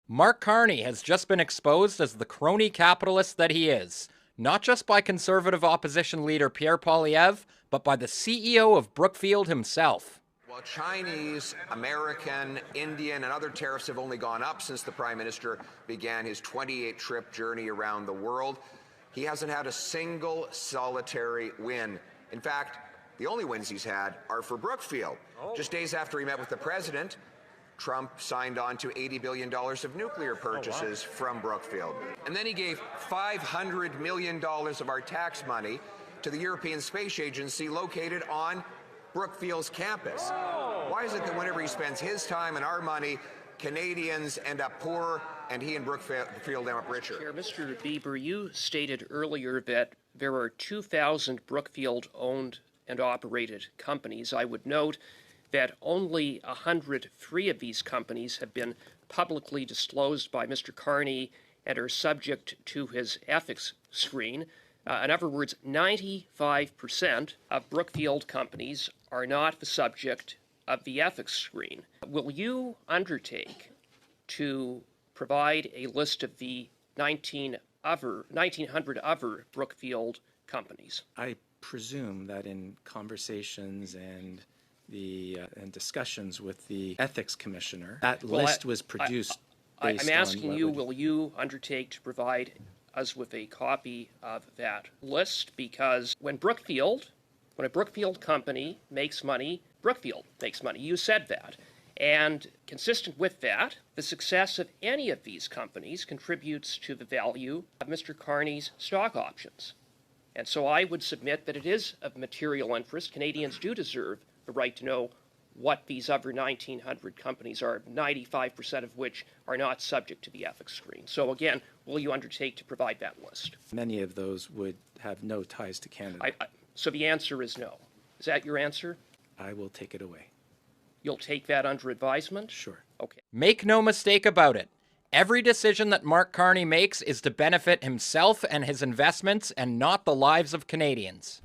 Mark Carney has just been exposed as the crony capitalist that he is, not just by conservative opposition leader Pierre Poilievre, but by the CEO of Brookfield himself. Well, Chinese, American, Indian, and other tariffs have only gone up since the Prime Minister began his 28-trip journey around the world. He hasn't had a single solitary win. In fact, the only wins he's had are for Brookfield. Just days after he met with the President, Trump signed on to $80 billion of nuclear purchases from Brookfield. And then he gave $500 million of our tax money to the European Space Agency located on Brookfield's campus. Why is it that whenever he spends his time and our money, Canadians end up poor and he and Brookfield end up richer? Chair, Mr. Bieber, you stated earlier that there are 2,000 Brookfield-owned and operated companies. I would note that only 103 of these companies have been publicly disclosed by Mr. Carney and are subject to his ethics screen. In other words, 95% of Brookfield companies are not the subject of the ethics screen. Will you undertake to provide a list of the 1,900 other Brookfield companies? I presume that in conversations and discussions with the ethics commissioner, that list was produced based on... I'm asking you, will you undertake to provide us with a copy of that list? Because when a Brookfield company makes money, Brookfield makes money. You said that. And consistent with that, the success of any of these companies contributes to the value of Mr. Carney's stock options. And so I would submit that it is of material interest. Canadians do deserve the right to know what these other 1,900 companies are, 95% of which are not subject to the ethics screen. So again, will you undertake to provide that list? Many of those would have no ties to Canada. So the answer is no. Is that your answer? I will take it away. You'll take that under advisement? Sure. Okay. Make no mistake about it. Every decision that Mark Carney makes is to benefit himself and his investments and not the lives of Canadians.